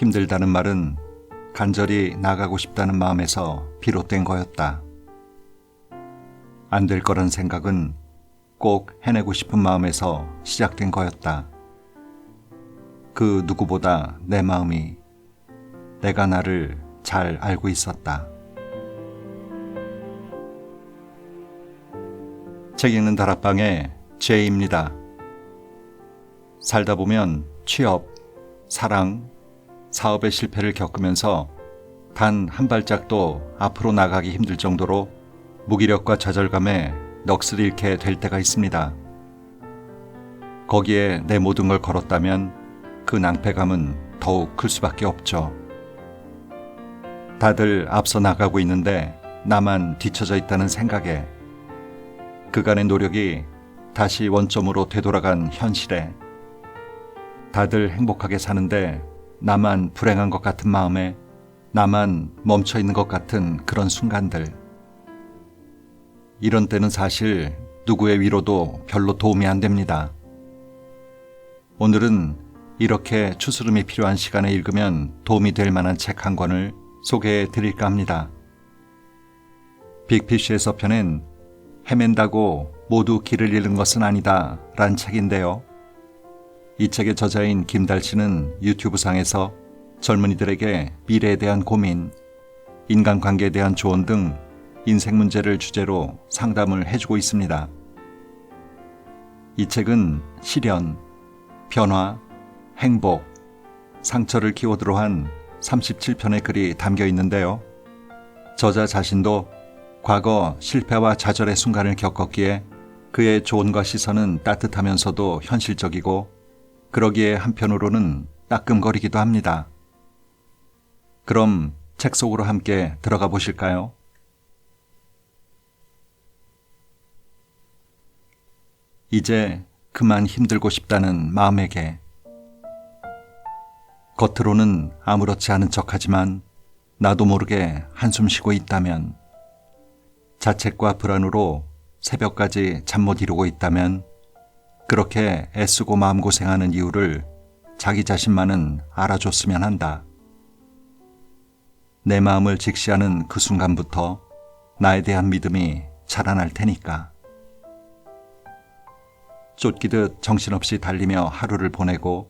힘들다는 말은 간절히 나가고 싶다는 마음에서 비롯된 거였다. 안 될 거란 생각은 꼭 해내고 싶은 마음에서 시작된 거였다. 그 누구보다 내 마음이, 내가 나를 잘 알고 있었다. 책 읽는 다락방의 제이입니다. 살다 보면 취업, 사랑, 사업의 실패를 겪으면서 단 한 발짝도 앞으로 나가기 힘들 정도로 무기력과 좌절감에 넋을 잃게 될 때가 있습니다. 거기에 내 모든 걸 걸었다면 그 낭패감은 더욱 클 수밖에 없죠. 다들 앞서 나가고 있는데 나만 뒤처져 있다는 생각에, 그간의 노력이 다시 원점으로 되돌아간 현실에, 다들 행복하게 사는데 나만 불행한 것 같은 마음에 나만 멈춰 있는 것 같은 그런 순간들. 이런 때는 사실 누구의 위로도 별로 도움이 안 됩니다. 오늘은 이렇게 추스름이 필요한 시간에 읽으면 도움이 될 만한 책 한 권을 소개해 드릴까 합니다. 빅피쉬에서 펴낸 헤맨다고 모두 길을 잃는 것은 아니다 란 책인데요. 이 책의 저자인 김달씨는 유튜브상에서 젊은이들에게 미래에 대한 고민, 인간관계에 대한 조언 등 인생 문제를 주제로 상담을 해주고 있습니다. 이 책은 시련, 변화, 행복, 상처를 키워드로 한 37편의 글이 담겨 있는데요. 저자 자신도 과거 실패와 좌절의 순간을 겪었기에 그의 조언과 시선은 따뜻하면서도 현실적이고, 그러기에 한편으로는 따끔거리기도 합니다. 그럼 책 속으로 함께 들어가 보실까요? 이제 그만 힘들고 싶다는 마음에게. 겉으로는 아무렇지 않은 척하지만 나도 모르게 한숨 쉬고 있다면, 자책과 불안으로 새벽까지 잠 못 이루고 있다면, 그렇게 애쓰고 마음고생하는 이유를 자기 자신만은 알아줬으면 한다. 내 마음을 직시하는 그 순간부터 나에 대한 믿음이 자라날 테니까. 쫓기듯 정신없이 달리며 하루를 보내고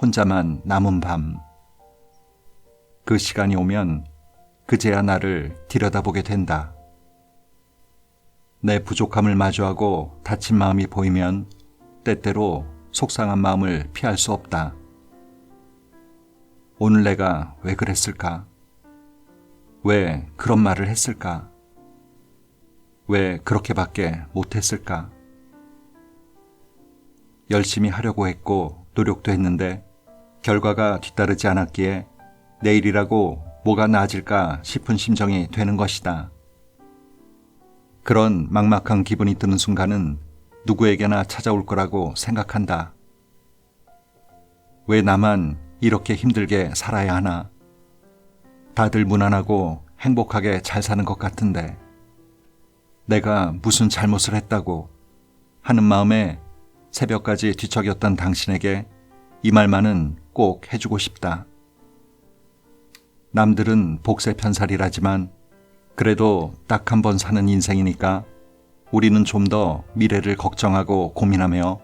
혼자만 남은 밤. 그 시간이 오면 그제야 나를 들여다보게 된다. 내 부족함을 마주하고 다친 마음이 보이면 때때로 속상한 마음을 피할 수 없다. 오늘 내가 왜 그랬을까? 왜 그런 말을 했을까? 왜 그렇게밖에 못했을까? 열심히 하려고 했고 노력도 했는데 결과가 뒤따르지 않았기에 내일이라고 뭐가 나아질까 싶은 심정이 되는 것이다. 그런 막막한 기분이 드는 순간은 누구에게나 찾아올 거라고 생각한다. 왜 나만 이렇게 힘들게 살아야 하나? 다들 무난하고 행복하게 잘 사는 것 같은데 내가 무슨 잘못을 했다고 하는 마음에 새벽까지 뒤척였던 당신에게 이 말만은 꼭 해주고 싶다. 남들은 복세 편살이라지만 그래도 딱 한 번 사는 인생이니까 우리는 좀 더 미래를 걱정하고 고민하며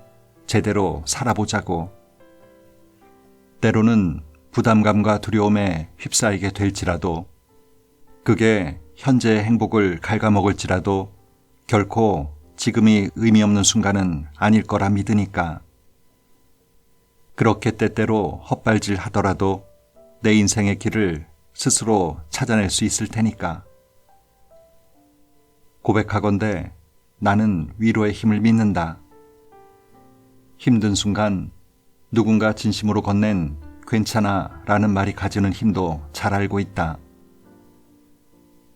제대로 살아보자고. 때로는 부담감과 두려움에 휩싸이게 될지라도, 그게 현재의 행복을 갉아먹을지라도 결코 지금이 의미 없는 순간은 아닐 거라 믿으니까. 그렇게 때때로 헛발질 하더라도 내 인생의 길을 스스로 찾아낼 수 있을 테니까. 고백하건대 나는 위로의 힘을 믿는다. 힘든 순간 누군가 진심으로 건넨 괜찮아 라는 말이 가지는 힘도 잘 알고 있다.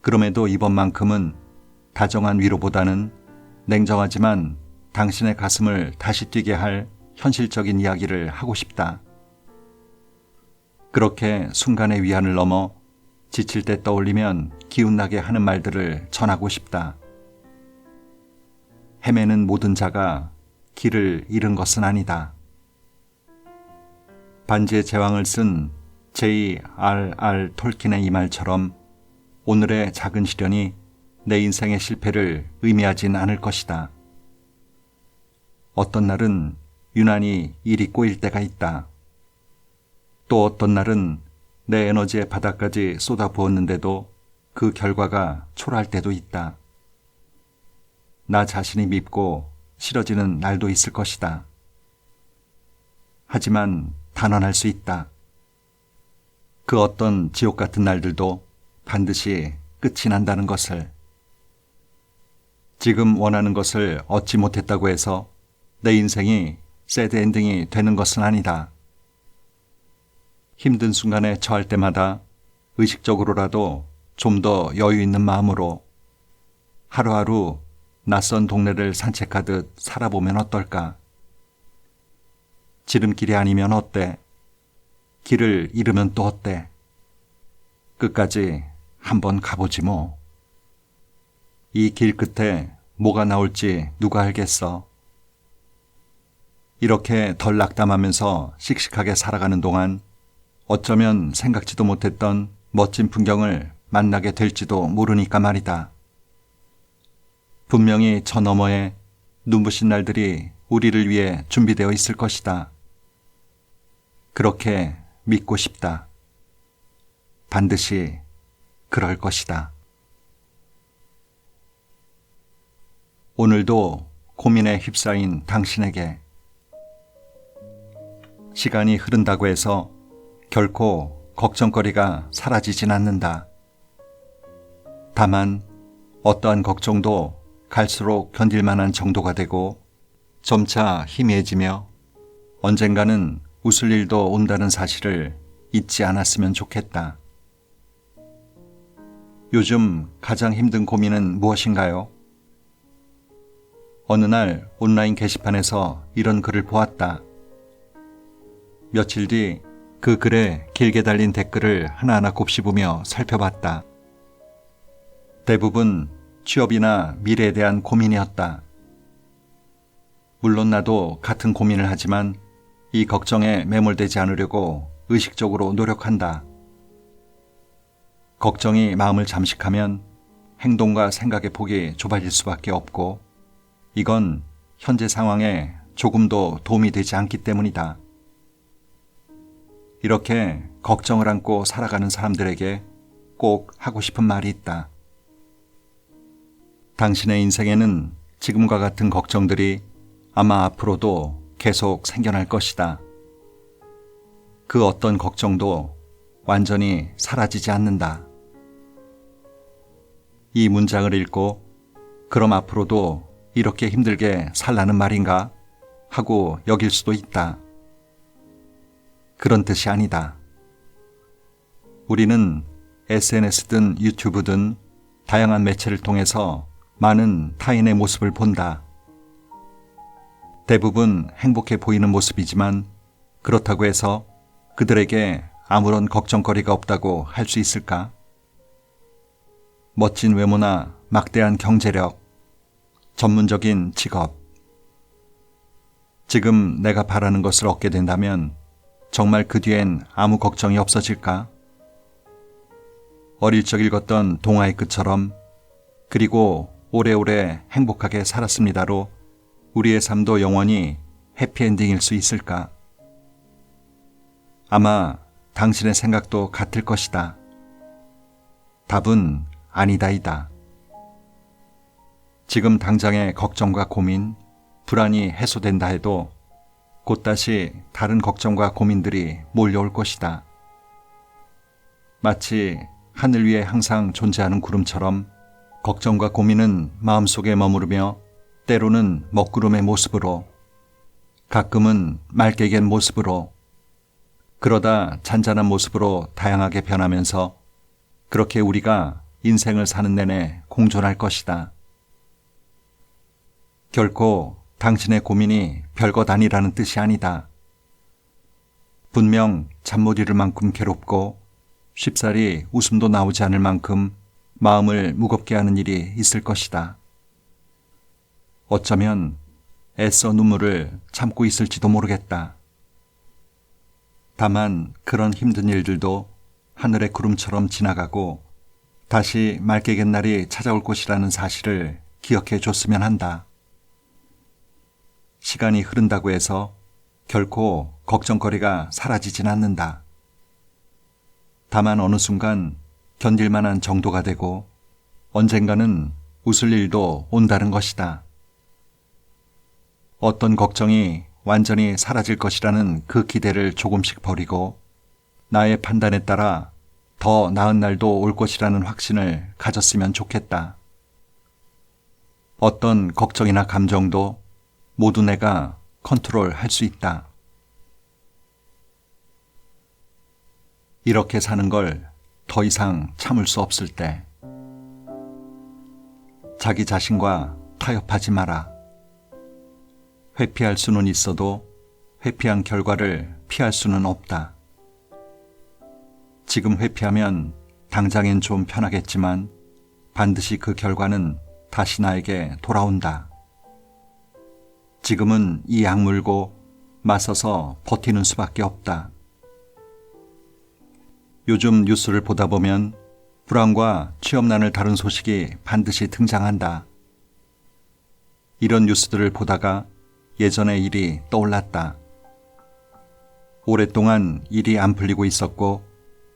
그럼에도 이번만큼은 다정한 위로보다는 냉정하지만 당신의 가슴을 다시 뛰게 할 현실적인 이야기를 하고 싶다. 그렇게 순간의 위안을 넘어 지칠 때 떠올리면 기운나게 하는 말들을 전하고 싶다. 헤매는 모든 자가 길을 잃은 것은 아니다. 반지의 제왕을 쓴 J.R.R. 톨킨의 이 말처럼 오늘의 작은 시련이 내 인생의 실패를 의미하진 않을 것이다. 어떤 날은 유난히 일이 꼬일 때가 있다. 또 어떤 날은 내 에너지의 바닥까지 쏟아부었는데도 그 결과가 초라할 때도 있다. 나 자신이 밉고 싫어지는 날도 있을 것이다. 하지만 단언할 수 있다. 그 어떤 지옥 같은 날들도 반드시 끝이 난다는 것을. 지금 원하는 것을 얻지 못했다고 해서 내 인생이 새드 엔딩이 되는 것은 아니다. 힘든 순간에 처할 때마다 의식적으로라도 좀 더 여유 있는 마음으로 하루하루 낯선 동네를 산책하듯 살아보면 어떨까? 지름길이 아니면 어때? 길을 잃으면 또 어때? 끝까지 한번 가보지 뭐. 이 길 끝에 뭐가 나올지 누가 알겠어? 이렇게 덜 낙담하면서 씩씩하게 살아가는 동안 어쩌면 생각지도 못했던 멋진 풍경을 만나게 될지도 모르니까 말이다. 분명히 저 너머에 눈부신 날들이 우리를 위해 준비되어 있을 것이다. 그렇게 믿고 싶다. 반드시 그럴 것이다. 오늘도 고민에 휩싸인 당신에게 시간이 흐른다고 해서 결코 걱정거리가 사라지진 않는다. 다만 어떠한 걱정도 갈수록 견딜 만한 정도가 되고 점차 희미해지며 언젠가는 웃을 일도 온다는 사실을 잊지 않았으면 좋겠다. 요즘 가장 힘든 고민은 무엇인가요? 어느 날 온라인 게시판에서 이런 글을 보았다. 며칠 뒤 그 글에 길게 달린 댓글을 하나하나 곱씹으며 살펴봤다. 대부분 취업이나 미래에 대한 고민이었다. 물론 나도 같은 고민을 하지만 이 걱정에 매몰되지 않으려고 의식적으로 노력한다. 걱정이 마음을 잠식하면 행동과 생각의 폭이 좁아질 수밖에 없고 이건 현재 상황에 조금도 도움이 되지 않기 때문이다. 이렇게 걱정을 안고 살아가는 사람들에게 꼭 하고 싶은 말이 있다. 당신의 인생에는 지금과 같은 걱정들이 아마 앞으로도 계속 생겨날 것이다. 그 어떤 걱정도 완전히 사라지지 않는다. 이 문장을 읽고 그럼 앞으로도 이렇게 힘들게 살라는 말인가 하고 여길 수도 있다. 그런 뜻이 아니다. 우리는 SNS든 유튜브든 다양한 매체를 통해서 많은 타인의 모습을 본다. 대부분 행복해 보이는 모습이지만 그렇다고 해서 그들에게 아무런 걱정거리가 없다고 할 수 있을까? 멋진 외모나 막대한 경제력, 전문적인 직업. 지금 내가 바라는 것을 얻게 된다면 정말 그 뒤엔 아무 걱정이 없어질까? 어릴 적 읽었던 동화의 끝처럼 그리고 오래오래 행복하게 살았습니다로 우리의 삶도 영원히 해피엔딩일 수 있을까? 아마 당신의 생각도 같을 것이다. 답은 아니다이다. 지금 당장의 걱정과 고민, 불안이 해소된다 해도 곧 다시 다른 걱정과 고민들이 몰려올 것이다. 마치 하늘 위에 항상 존재하는 구름처럼 걱정과 고민은 마음속에 머무르며 때로는 먹구름의 모습으로, 가끔은 맑게 갠 모습으로, 그러다 잔잔한 모습으로 다양하게 변하면서 그렇게 우리가 인생을 사는 내내 공존할 것이다. 결코 당신의 고민이 별것 아니라는 뜻이 아니다. 분명 잠 못 이룰 만큼 괴롭고 쉽사리 웃음도 나오지 않을 만큼 마음을 무겁게 하는 일이 있을 것이다. 어쩌면 애써 눈물을 참고 있을지도 모르겠다. 다만 그런 힘든 일들도 하늘의 구름처럼 지나가고 다시 맑게 갠 날이 찾아올 것이라는 사실을 기억해 줬으면 한다. 시간이 흐른다고 해서 결코 걱정거리가 사라지진 않는다. 다만 어느 순간 견딜 만한 정도가 되고 언젠가는 웃을 일도 온다는 것이다. 어떤 걱정이 완전히 사라질 것이라는 그 기대를 조금씩 버리고 나의 판단에 따라 더 나은 날도 올 것이라는 확신을 가졌으면 좋겠다. 어떤 걱정이나 감정도 모두 내가 컨트롤할 수 있다. 이렇게 사는 걸 더 이상 참을 수 없을 때 자기 자신과 타협하지 마라. 회피할 수는 있어도 회피한 결과를 피할 수는 없다. 지금 회피하면 당장엔 좀 편하겠지만 반드시 그 결과는 다시 나에게 돌아온다. 지금은 이 악물고 맞서서 버티는 수밖에 없다. 요즘 뉴스를 보다 보면 불황과 취업난을 다룬 소식이 반드시 등장한다. 이런 뉴스들을 보다가 예전의 일이 떠올랐다. 오랫동안 일이 안 풀리고 있었고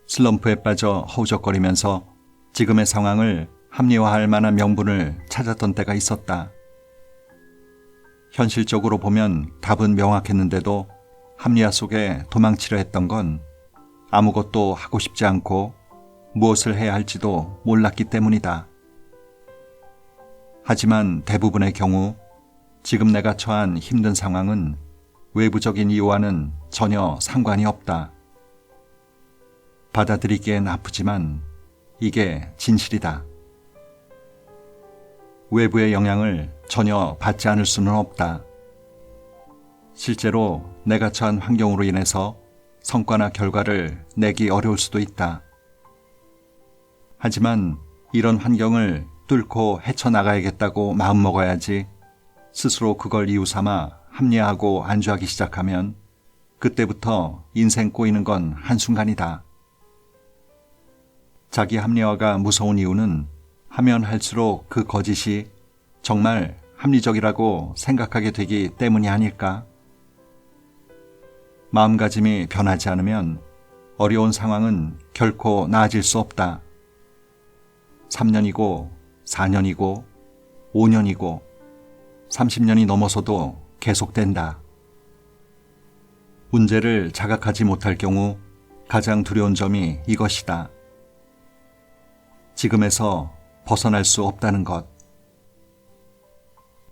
슬럼프에 빠져 허우적거리면서 지금의 상황을 합리화할 만한 명분을 찾았던 때가 있었다. 현실적으로 보면 답은 명확했는데도 합리화 속에 도망치려 했던 건 아무것도 하고 싶지 않고 무엇을 해야 할지도 몰랐기 때문이다. 하지만 대부분의 경우 지금 내가 처한 힘든 상황은 외부적인 이유와는 전혀 상관이 없다. 받아들이기엔 아프지만 이게 진실이다. 외부의 영향을 전혀 받지 않을 수는 없다. 실제로 내가 처한 환경으로 인해서 성과나 결과를 내기 어려울 수도 있다. 하지만 이런 환경을 뚫고 헤쳐나가야겠다고 마음먹어야지 스스로 그걸 이유 삼아 합리화하고 안주하기 시작하면 그때부터 인생 꼬이는 건 한순간이다. 자기 합리화가 무서운 이유는 하면 할수록 그 거짓이 정말 합리적이라고 생각하게 되기 때문이 아닐까? 마음가짐이 변하지 않으면 어려운 상황은 결코 나아질 수 없다. 3년이고 4년이고 5년이고 30년이 넘어서도 계속된다. 문제를 자각하지 못할 경우 가장 두려운 점이 이것이다. 지금에서 벗어날 수 없다는 것.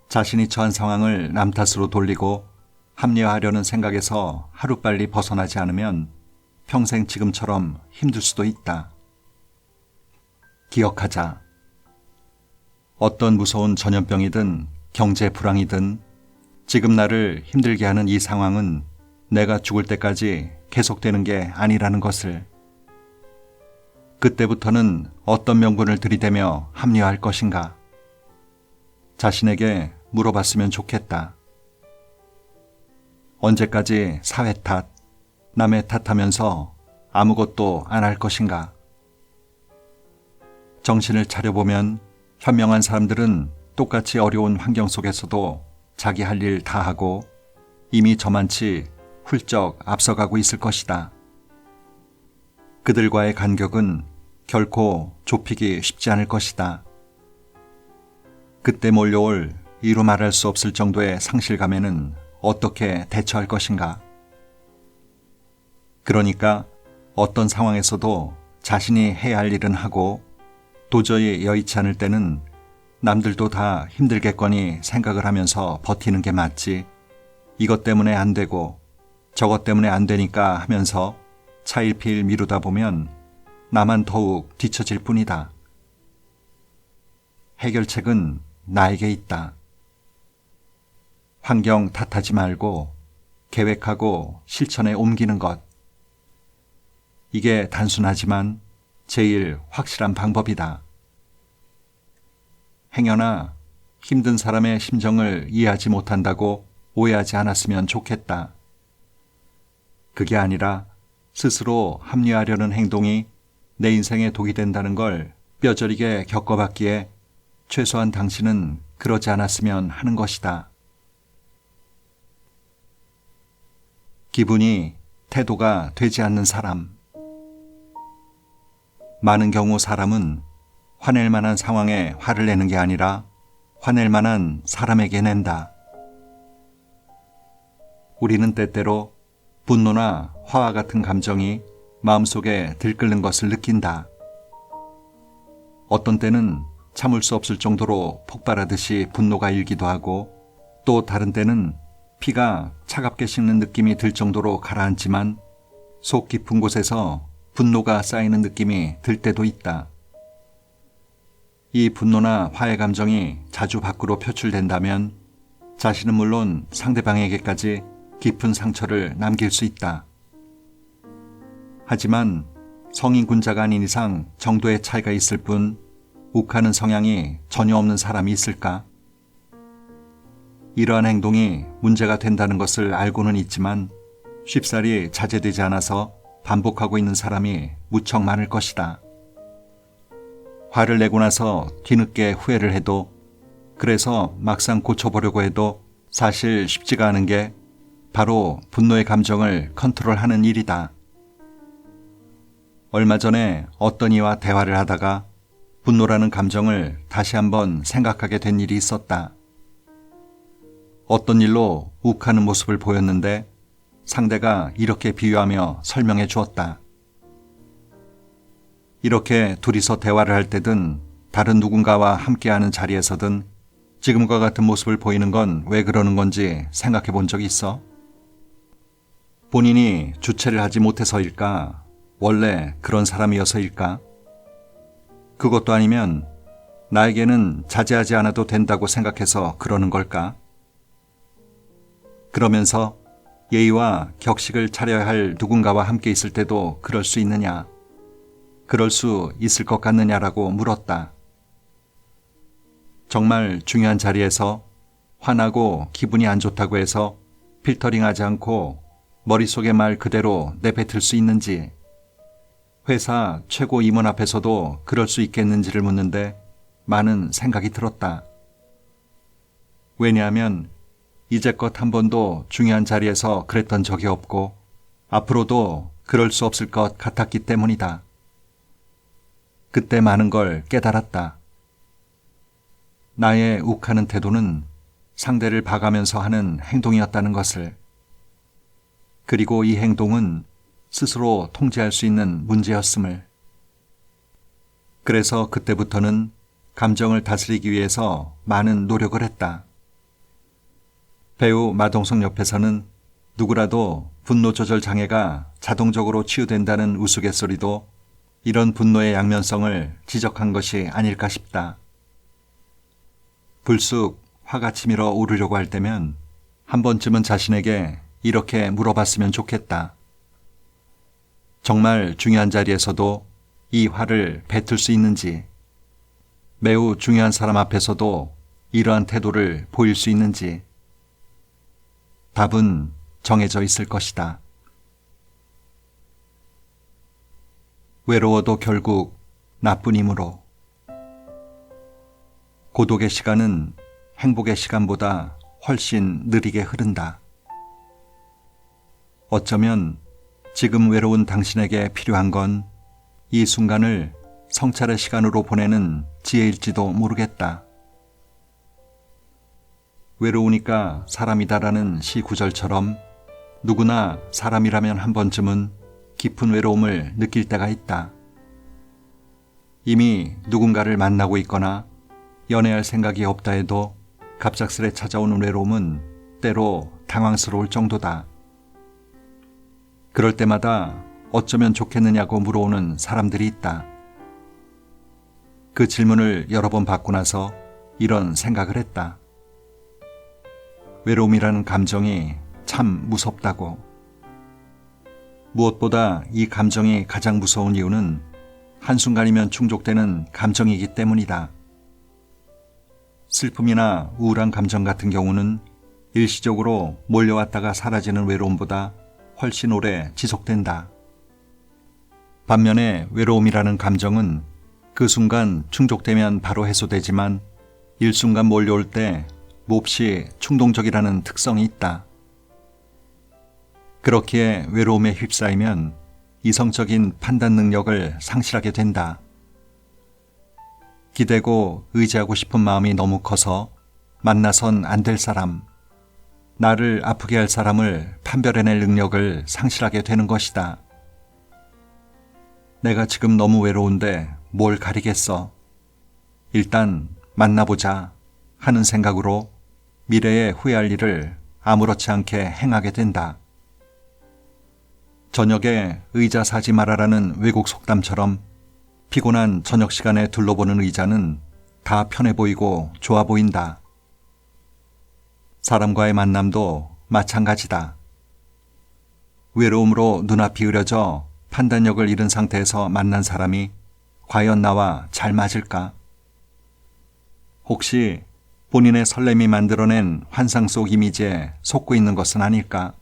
자신이 처한 상황을 남 탓으로 돌리고 합리화하려는 생각에서 하루빨리 벗어나지 않으면 평생 지금처럼 힘들 수도 있다. 기억하자. 어떤 무서운 전염병이든 경제 불황이든 지금 나를 힘들게 하는 이 상황은 내가 죽을 때까지 계속되는 게 아니라는 것을. 그때부터는 어떤 명분을 들이대며 합리화할 것인가? 자신에게 물어봤으면 좋겠다. 언제까지 사회 탓, 남의 탓하면서 아무것도 안 할 것인가? 정신을 차려보면 현명한 사람들은 똑같이 어려운 환경 속에서도 자기 할 일 다 하고 이미 저만치 훌쩍 앞서가고 있을 것이다. 그들과의 간격은 결코 좁히기 쉽지 않을 것이다. 그때 몰려올 이루 말할 수 없을 정도의 상실감에는 어떻게 대처할 것인가? 그러니까 어떤 상황에서도 자신이 해야 할 일은 하고 도저히 여의치 않을 때는 남들도 다 힘들겠거니 생각을 하면서 버티는 게 맞지. 이것 때문에 안 되고 저것 때문에 안 되니까 하면서 차일피일 미루다 보면 나만 더욱 뒤처질 뿐이다. 해결책은 나에게 있다. 환경 탓하지 말고 계획하고 실천에 옮기는 것. 이게 단순하지만 제일 확실한 방법이다. 행여나 힘든 사람의 심정을 이해하지 못한다고 오해하지 않았으면 좋겠다. 그게 아니라 스스로 합리화하려는 행동이 내 인생에 독이 된다는 걸 뼈저리게 겪어봤기에 최소한 당신은 그러지 않았으면 하는 것이다. 기분이 태도가 되지 않는 사람. 많은 경우 사람은 화낼 만한 상황에 화를 내는 게 아니라 화낼 만한 사람에게 낸다. 우리는 때때로 분노나 화와 같은 감정이 마음속에 들끓는 것을 느낀다. 어떤 때는 참을 수 없을 정도로 폭발하듯이 분노가 일기도 하고, 또 다른 때는 피가 차갑게 식는 느낌이 들 정도로 가라앉지만 속 깊은 곳에서 분노가 쌓이는 느낌이 들 때도 있다. 이 분노나 화의 감정이 자주 밖으로 표출된다면 자신은 물론 상대방에게까지 깊은 상처를 남길 수 있다. 하지만 성인군자가 아닌 이상 정도의 차이가 있을 뿐 욱하는 성향이 전혀 없는 사람이 있을까? 이러한 행동이 문제가 된다는 것을 알고는 있지만 쉽사리 자제되지 않아서 반복하고 있는 사람이 무척 많을 것이다. 화를 내고 나서 뒤늦게 후회를 해도, 그래서 막상 고쳐보려고 해도 사실 쉽지가 않은 게 바로 분노의 감정을 컨트롤하는 일이다. 얼마 전에 어떤 이와 대화를 하다가 분노라는 감정을 다시 한번 생각하게 된 일이 있었다. 어떤 일로 욱하는 모습을 보였는데 상대가 이렇게 비유하며 설명해 주었다. 이렇게 둘이서 대화를 할 때든 다른 누군가와 함께하는 자리에서든 지금과 같은 모습을 보이는 건 왜 그러는 건지 생각해 본 적 있어? 본인이 주체를 하지 못해서일까? 원래 그런 사람이어서일까? 그것도 아니면 나에게는 자제하지 않아도 된다고 생각해서 그러는 걸까? 그러면서 예의와 격식을 차려야 할 누군가와 함께 있을 때도 그럴 수 있느냐? 그럴 수 있을 것 같느냐라고 물었다. 정말 중요한 자리에서 화나고 기분이 안 좋다고 해서 필터링하지 않고 머릿속의 말 그대로 내뱉을 수 있는지, 회사 최고 임원 앞에서도 그럴 수 있겠는지를 묻는데 많은 생각이 들었다. 왜냐하면 이제껏 한 번도 중요한 자리에서 그랬던 적이 없고 앞으로도 그럴 수 없을 것 같았기 때문이다. 그때 많은 걸 깨달았다. 나의 욱하는 태도는 상대를 봐가면서 하는 행동이었다는 것을. 그리고 이 행동은 스스로 통제할 수 있는 문제였음을. 그래서 그때부터는 감정을 다스리기 위해서 많은 노력을 했다. 배우 마동석 옆에서는 누구라도 분노 조절 장애가 자동적으로 치유된다는 우스갯소리도 이런 분노의 양면성을 지적한 것이 아닐까 싶다. 불쑥 화가 치밀어 오르려고 할 때면 한 번쯤은 자신에게 이렇게 물어봤으면 좋겠다. 정말 중요한 자리에서도 이 화를 뱉을 수 있는지, 매우 중요한 사람 앞에서도 이러한 태도를 보일 수 있는지, 답은 정해져 있을 것이다. 외로워도 결국 나쁜 힘으로. 고독의 시간은 행복의 시간보다 훨씬 느리게 흐른다. 어쩌면 지금 외로운 당신에게 필요한 건 이 순간을 성찰의 시간으로 보내는 지혜일지도 모르겠다. 외로우니까 사람이다라는 시 구절처럼 누구나 사람이라면 한 번쯤은 깊은 외로움을 느낄 때가 있다. 이미 누군가를 만나고 있거나 연애할 생각이 없다 해도 갑작스레 찾아오는 외로움은 때로 당황스러울 정도다. 그럴 때마다 어쩌면 좋겠느냐고 물어오는 사람들이 있다. 그 질문을 여러 번 받고 나서 이런 생각을 했다. 외로움이라는 감정이 참 무섭다고. 무엇보다 이 감정이 가장 무서운 이유는 한순간이면 충족되는 감정이기 때문이다. 슬픔이나 우울한 감정 같은 경우는 일시적으로 몰려왔다가 사라지는 외로움보다 훨씬 오래 지속된다. 반면에 외로움이라는 감정은 그 순간 충족되면 바로 해소되지만 일순간 몰려올 때 몹시 충동적이라는 특성이 있다. 그렇기에 외로움에 휩싸이면 이성적인 판단 능력을 상실하게 된다. 기대고 의지하고 싶은 마음이 너무 커서 만나선 안 될 사람, 나를 아프게 할 사람을 판별해낼 능력을 상실하게 되는 것이다. 내가 지금 너무 외로운데 뭘 가리겠어. 일단 만나보자 하는 생각으로 미래에 후회할 일을 아무렇지 않게 행하게 된다. 저녁에 의자 사지 말아라는 외국 속담처럼 피곤한 저녁 시간에 둘러보는 의자는 다 편해 보이고 좋아 보인다. 사람과의 만남도 마찬가지다. 외로움으로 눈앞이 흐려져 판단력을 잃은 상태에서 만난 사람이 과연 나와 잘 맞을까? 혹시 본인의 설렘이 만들어낸 환상 속 이미지에 속고 있는 것은 아닐까?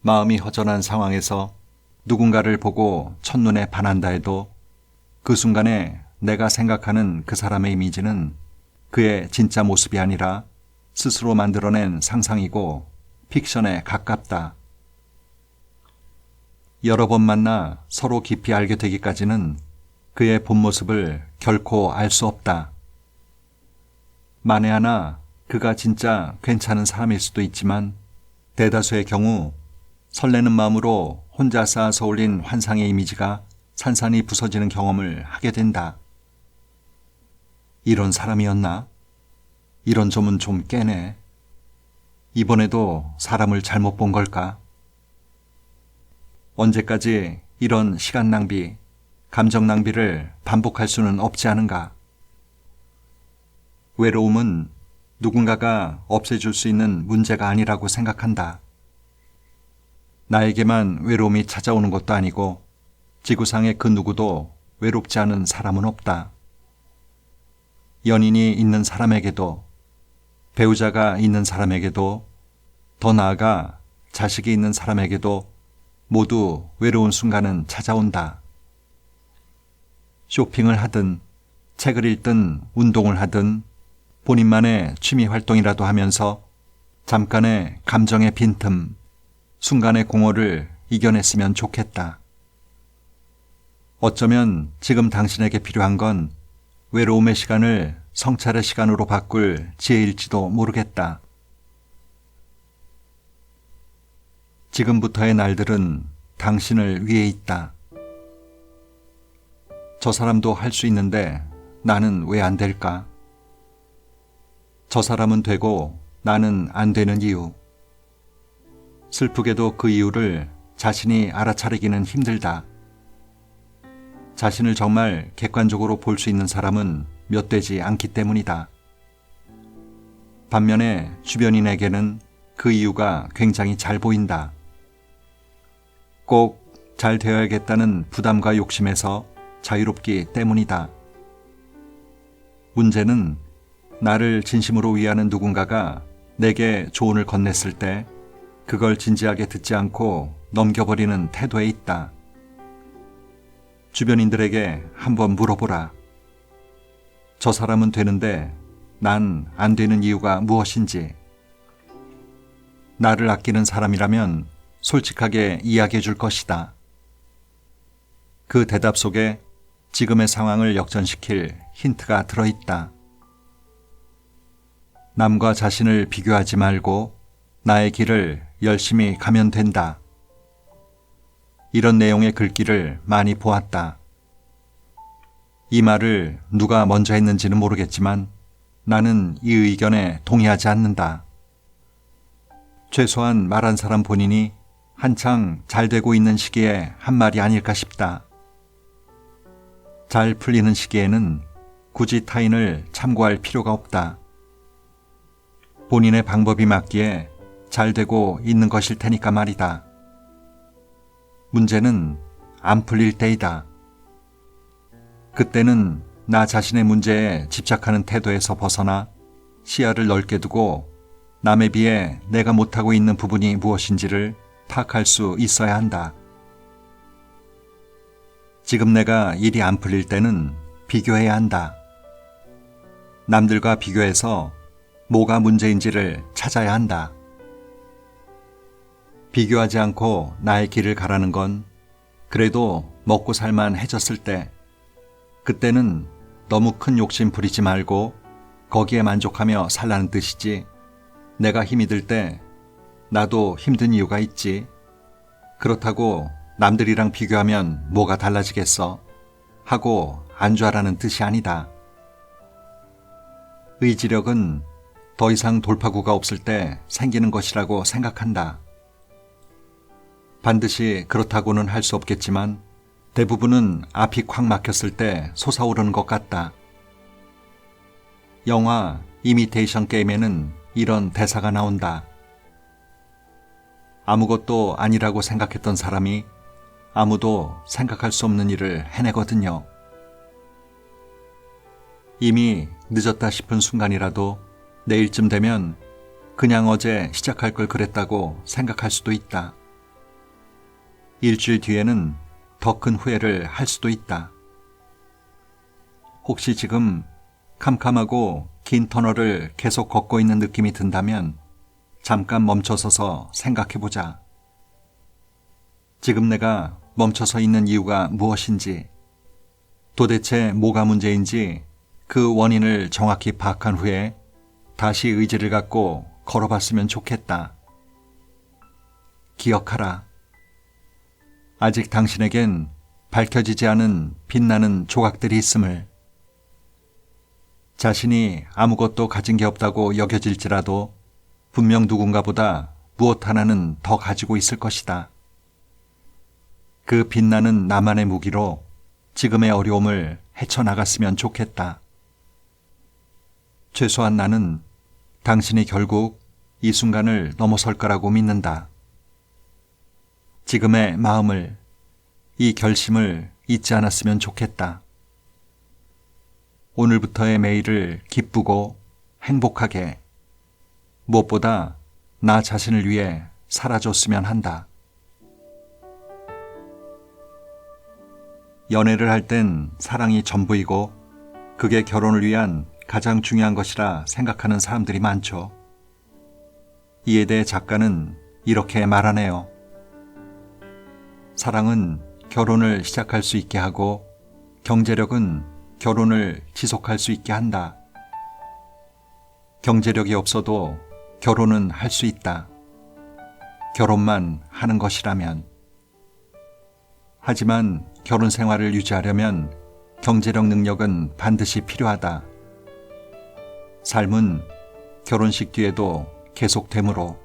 마음이 허전한 상황에서 누군가를 보고 첫눈에 반한다 해도 그 순간에 내가 생각하는 그 사람의 이미지는 그의 진짜 모습이 아니라 스스로 만들어낸 상상이고 픽션에 가깝다. 여러 번 만나 서로 깊이 알게 되기까지는 그의 본 모습을 결코 알 수 없다. 만에 하나 그가 진짜 괜찮은 사람일 수도 있지만 대다수의 경우 설레는 마음으로 혼자 쌓아서 올린 환상의 이미지가 산산이 부서지는 경험을 하게 된다. 이런 사람이었나? 이런 점은 좀 깨네. 이번에도 사람을 잘못 본 걸까? 언제까지 이런 시간 낭비, 감정 낭비를 반복할 수는 없지 않은가? 외로움은 누군가가 없애줄 수 있는 문제가 아니라고 생각한다. 나에게만 외로움이 찾아오는 것도 아니고 지구상의 그 누구도 외롭지 않은 사람은 없다. 연인이 있는 사람에게도, 배우자가 있는 사람에게도, 더 나아가 자식이 있는 사람에게도 모두 외로운 순간은 찾아온다. 쇼핑을 하든 책을 읽든 운동을 하든 본인만의 취미 활동이라도 하면서 잠깐의 감정의 빈틈, 순간의 공허를 이겨냈으면 좋겠다. 어쩌면 지금 당신에게 필요한 건 외로움의 시간을 성찰의 시간으로 바꿀 지혜일지도 모르겠다. 지금부터의 날들은 당신을 위해 있다. 저 사람도 할 수 있는데 나는 왜 안 될까? 저 사람은 되고 나는 안 되는 이유. 슬프게도 그 이유를 자신이 알아차리기는 힘들다. 자신을 정말 객관적으로 볼 수 있는 사람은 몇 되지 않기 때문이다. 반면에 주변인에게는 그 이유가 굉장히 잘 보인다. 꼭 잘 되어야겠다는 부담과 욕심에서 자유롭기 때문이다. 문제는 나를 진심으로 위하는 누군가가 내게 조언을 건넸을 때 그걸 진지하게 듣지 않고 넘겨버리는 태도에 있다. 주변인들에게 한번 물어보라. 저 사람은 되는데 난 안 되는 이유가 무엇인지. 나를 아끼는 사람이라면 솔직하게 이야기해 줄 것이다. 그 대답 속에 지금의 상황을 역전시킬 힌트가 들어있다. 남과 자신을 비교하지 말고 나의 길을 열심히 가면 된다. 이런 내용의 글귀를 많이 보았다. 이 말을 누가 먼저 했는지는 모르겠지만 나는 이 의견에 동의하지 않는다. 최소한 말한 사람 본인이 한창 잘 되고 있는 시기에 한 말이 아닐까 싶다. 잘 풀리는 시기에는 굳이 타인을 참고할 필요가 없다. 본인의 방법이 맞기에 잘 되고 있는 것일 테니까 말이다. 문제는 안 풀릴 때이다. 그때는 나 자신의 문제에 집착하는 태도에서 벗어나 시야를 넓게 두고 남에 비해 내가 못하고 있는 부분이 무엇인지를 파악할 수 있어야 한다. 지금 내가 일이 안 풀릴 때는 비교해야 한다. 남들과 비교해서 뭐가 문제인지를 찾아야 한다. 비교하지 않고 나의 길을 가라는 건 그래도 먹고 살만 해졌을 때, 그때는 너무 큰 욕심 부리지 말고 거기에 만족하며 살라는 뜻이지, 내가 힘이 들 때 나도 힘든 이유가 있지, 그렇다고 남들이랑 비교하면 뭐가 달라지겠어 하고 안주하라는 뜻이 아니다. 의지력은 더 이상 돌파구가 없을 때 생기는 것이라고 생각한다. 반드시 그렇다고는 할 수 없겠지만 대부분은 앞이 콱 막혔을 때 솟아오르는 것 같다. 영화 이미테이션 게임에는 이런 대사가 나온다. 아무것도 아니라고 생각했던 사람이 아무도 생각할 수 없는 일을 해내거든요. 이미 늦었다 싶은 순간이라도 내일쯤 되면 그냥 어제 시작할 걸 그랬다고 생각할 수도 있다. 일주일 뒤에는 더 큰 후회를 할 수도 있다. 혹시 지금 캄캄하고 긴 터널을 계속 걷고 있는 느낌이 든다면 잠깐 멈춰서서 생각해보자. 지금 내가 멈춰서 있는 이유가 무엇인지, 도대체 뭐가 문제인지 그 원인을 정확히 파악한 후에 다시 의지를 갖고 걸어봤으면 좋겠다. 기억하라. 아직 당신에겐 밝혀지지 않은 빛나는 조각들이 있음을. 자신이 아무것도 가진 게 없다고 여겨질지라도 분명 누군가보다 무엇 하나는 더 가지고 있을 것이다. 그 빛나는 나만의 무기로 지금의 어려움을 헤쳐나갔으면 좋겠다. 최소한 나는 당신이 결국 이 순간을 넘어설 거라고 믿는다. 지금의 마음을, 이 결심을 잊지 않았으면 좋겠다. 오늘부터의 매일을 기쁘고 행복하게, 무엇보다 나 자신을 위해 살아줬으면 한다. 연애를 할 땐 사랑이 전부이고 그게 결혼을 위한 가장 중요한 것이라 생각하는 사람들이 많죠. 이에 대해 작가는 이렇게 말하네요. 사랑은 결혼을 시작할 수 있게 하고 경제력은 결혼을 지속할 수 있게 한다. 경제력이 없어도 결혼은 할 수 있다. 결혼만 하는 것이라면. 하지만 결혼 생활을 유지하려면 경제력 능력은 반드시 필요하다. 삶은 결혼식 뒤에도 계속되므로.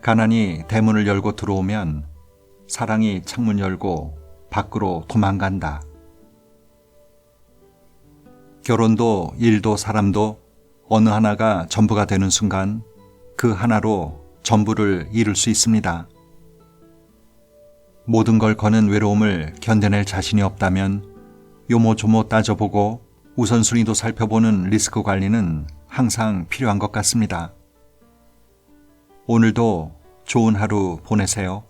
가난이 대문을 열고 들어오면 사랑이 창문 열고 밖으로 도망간다. 결혼도 일도 사람도 어느 하나가 전부가 되는 순간 그 하나로 전부를 이룰 수 있습니다. 모든 걸 거는 외로움을 견뎌낼 자신이 없다면 요모조모 따져보고 우선순위도 살펴보는 리스크 관리는 항상 필요한 것 같습니다. 오늘도 좋은 하루 보내세요.